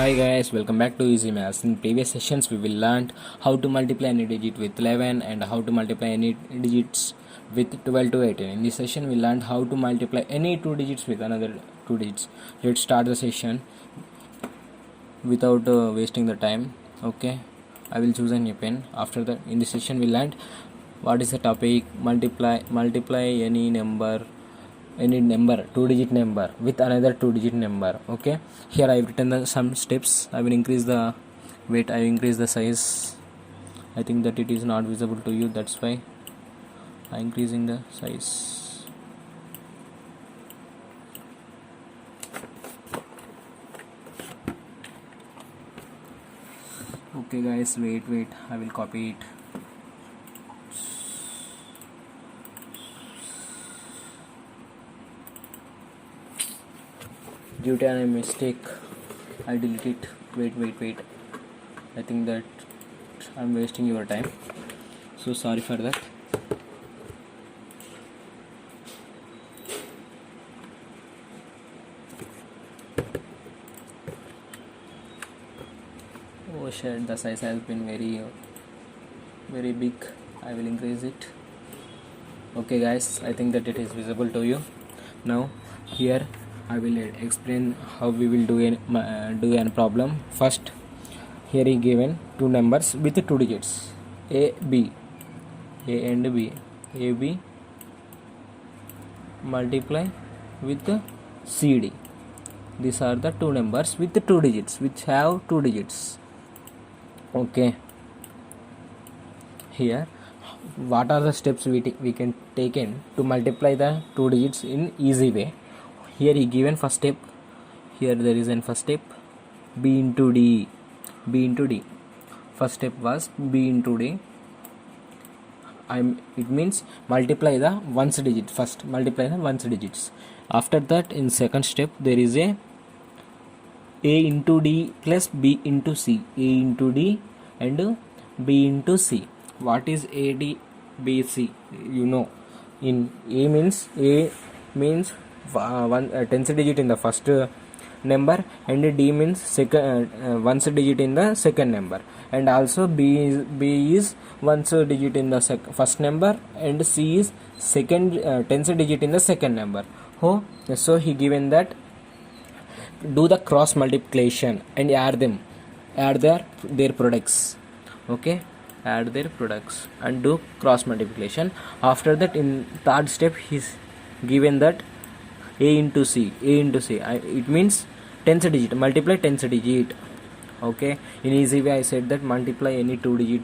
Hi guys, welcome back to Easy Maths. In previous sessions we will learn how to multiply any digit with 11 and how to multiply any digits with 12 to 18. In this session we learned how to multiply any two digits with another two digits. Let's start the session without wasting the time. Okay, I will choose a new pen. After that, in this session we learned what is the topic: multiply any number, two digit number with another two digit number. Okay, here I have written some steps. I will increase the weight, I will increase the size. I think that it is not visible to you, that's why I am increasing the size. Okay guys, wait, I will copy it. Due to a mistake I delete it. Wait, I think that I'm wasting your time, so sorry for that. Oh shit, the size has been very big. I will increase it. Okay guys, I think that it is visible to you. Now here I will explain how we will do a problem. First, here is given two numbers with two digits, A and B. AB multiply with CD. These are the two numbers with two digits, which have two digits. Okay. Here, what are the steps we can take in to multiply the two digits in easy way? Here is given first step. Here there is an first step, B into D. First step was B into D. It means multiply the ones digit. First multiply the ones digits. After that, in second step there is A into D plus B into C. A into D and B into C. What is A, D, B, C? You know, in A means tens digit in the first number, and D means second ones digit in the second number, and also B is ones digit in the first number, and C is second tens digit in the second number. So he given that do the cross multiplication and add their products. Okay, add their products and do cross multiplication. After that, in third step he's given that A into C. It means tens digit, multiply tens digit. Okay, in easy way I said that multiply any two digit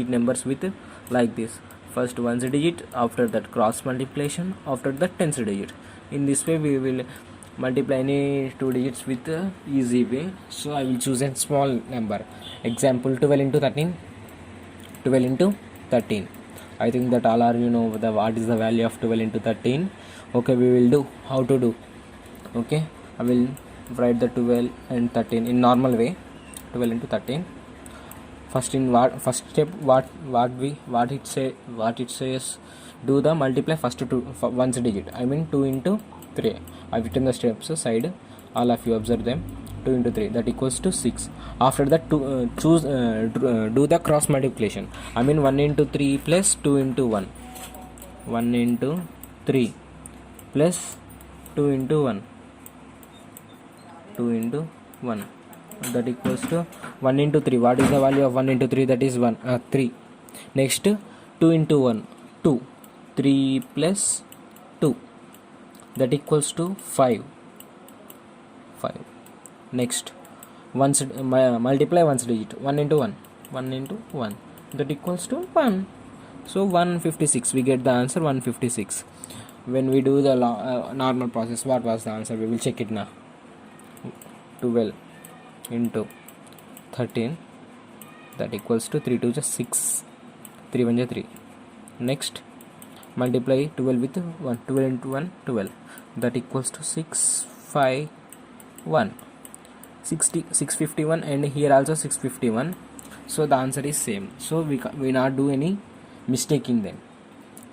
numbers with like this: first ones digit, after that cross multiplication, after that tens digit. In this way we will multiply any two digits with easy way. So I will choose a small number. Example, 12 into 13. I think that all are what is the value of 12 into 13. Okay, we will do how to do. Okay, I will write the 12 and 13 in normal way. 12 into 13. First step, what it says, do the multiply first two ones digit. I mean 2 into 3. I've written the steps side. All of you observe them. 2 into 3, that equals to 6. After that, do the cross multiplication. I mean 1 into 3 plus 2 into 1. 1 into 3 plus 2 into 1. 2 into 1. That equals to 1 into 3. What is the value of 1 into 3? That is 3. Next, 2 into 1. 2. 3 plus 2. That equals to 5. Next, multiply ones digit. 1 into 1. 1 into 1. That equals to 1. So 156. We get the answer 156. When we do the normal process, what was the answer? We will check it now. 12 into 13. That equals to 3 to just 6. 3 1 3. Next, multiply 12 with 1. 12 into 1, 12. That equals to 651. 651, and here also 651. So the answer is same. So we not do any mistake in them.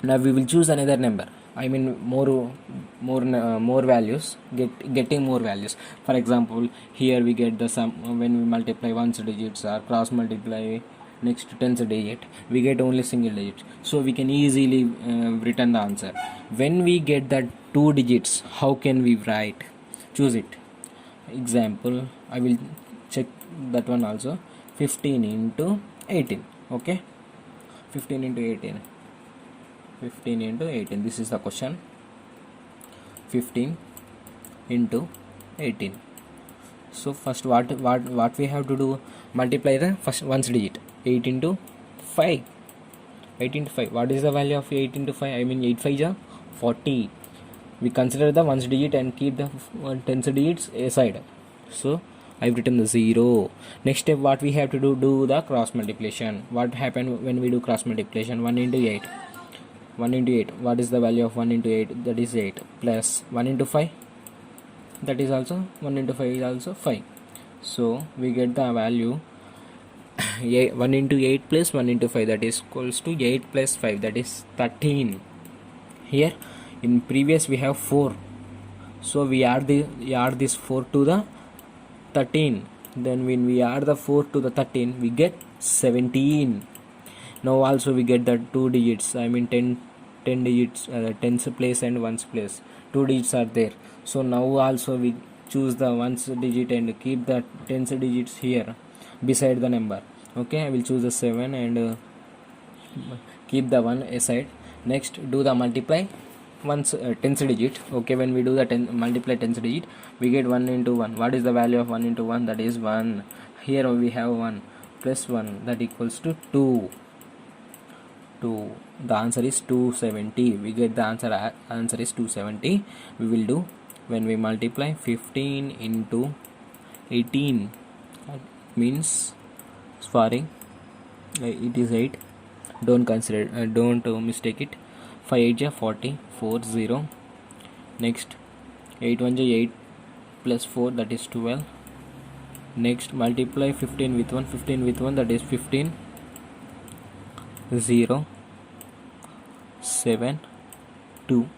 Now we will choose another number. I mean more values, getting more values. For example, here we get the sum when we multiply ones digits or cross multiply next tens digit, we get only single digit, so we can easily return the answer. When we get that two digits, how can we write? Choose it. Example, I will check that one also. 15 into 18. Okay, 15 into 18, 15 into 18, this is the question. 15 into 18. So first what we have to do, multiply the first ones digit. 8 into 5, 8 into 5, what is the value of 8 into 5? I mean 8 5 is 40. We consider the ones digit and keep the tens digits aside, so I've written the 0. Next step, what we have to do the cross multiplication. What happened when we do cross multiplication? 1 into 8, 1 into 8, what is the value of 1 into 8? That is 8, plus 1 into 5, that is also 1 into 5 is also 5. So we get the value 1 into 8 plus 1 into 5, that is equals to 8 plus 5, that is 13. Here in previous we have 4, so we add this 4 to the 13. Then when we add the 4 to the 13, we get 17. Now also we get the two digits, I mean 10 digits, tens place and ones place, two digits are there. So now also we choose the ones digit and keep the tens digits here beside the number. Okay, I will choose the 7 and keep the 1 aside. Next, do the multiply once tens digit. Okay, when we do the multiply tens digit, we get 1 into 1. What is the value of 1 into 1? That is 1. Here we have 1 plus 1, that equals to 2. The answer is 270. We get the answer is 270. We will do when we multiply 15 into 18, means sorry, it is 8. Don't consider, don't mistake it. 5 8 is 40, 4 0. Next, 8 1 is 8 plus 4, that is 12. Next, multiply 15 with 1, 15 with 1, that is 15. 0 7 2,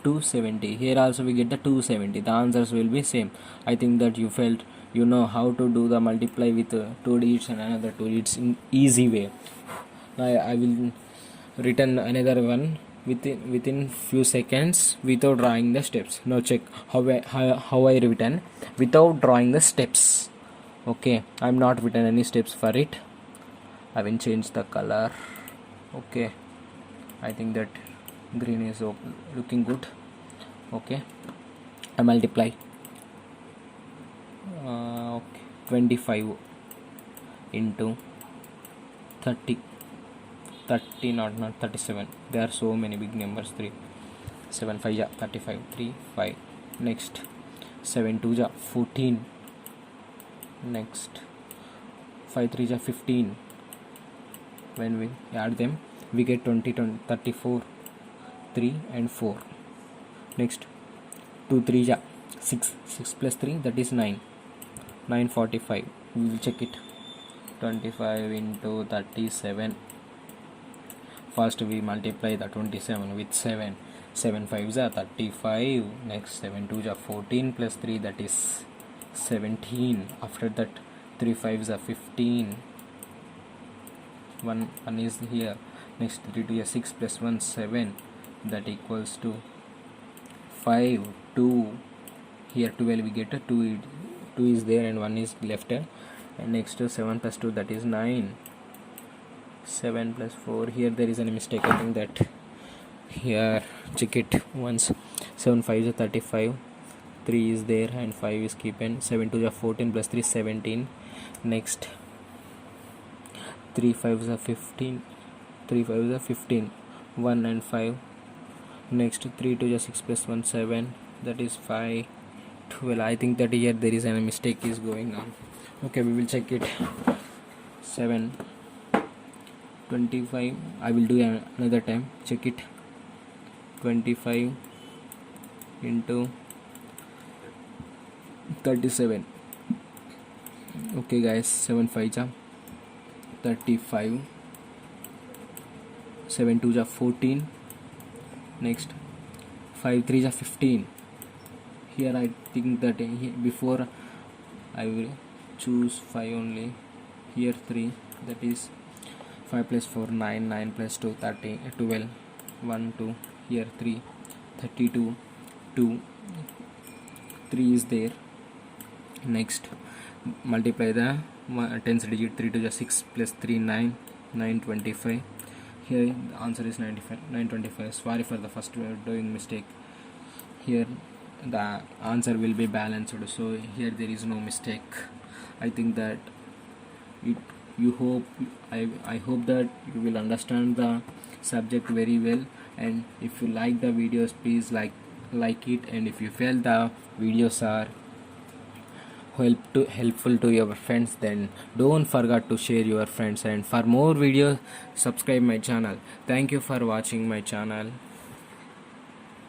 270. Here also we get the 270. The answers will be same. I think that you felt you know how to do the multiply with two digits and another two digits in easy way. Now I will return another one within few seconds without drawing the steps. Now check how I written without drawing the steps. Okay, I'm not written any steps for it. I will change the color. Okay, I think that green is looking good. Okay, I multiply okay, 25 into 30, not 37. There are so many big numbers. 3 7 5 ja 35, 3 5. Next, 7 2 ja 14. Next, 5 3 ja 15. When we add them, we get 20 34, 3 and 4. Next, 2 3 ja 6, 6 plus 3, that is 9, 9 45. We will check it. 25 into 37. First we multiply the 27 with 7, 7 5s are 35. Next, 7 2s are 14 plus 3, that is 17. After that, 3 5s are 15. 1 is here. Next, 3 2 is 6 plus 1 7, that equals to 5 2. Here 12 we get a 2 is there and 1 is left. And next, 7 plus 2, that is 9. 7 plus 4, here there is a mistake. I think that here check it once. 7 5 is 35, 3 is there and 5 is keeping. 7 2 is 14 plus 3 17. Next, 3 5 is 15, 3 5 is 15, 1 and 5. Next, 3 2 is 6 plus 1 7, that is 5 12. I think that here there is a mistake is going on. Okay, we will check it. 7 25, I will do another time. Check it. 25 into 37. Okay guys, 7 5 ja 35, 7 2 ja 14, Next 5 3 is 15. Here I think that before I will choose 5 only. Here 3, that is 5 plus 4 9, 9 plus 2 30, 12, 1 2. Here 3 32, 2, 3 is there. Next multiply the tens digit. 3 to the 6 plus 3 9, 925. Here the answer is 95, 925. Sorry for the first doing mistake. Here the answer will be balanced, so here there is no mistake. I think that I hope that you will understand the subject very well, and if you like the videos, please like it, and if you feel the videos are helpful to your friends, then don't forget to share your friends, and for more videos subscribe my channel. Thank you for watching my channel.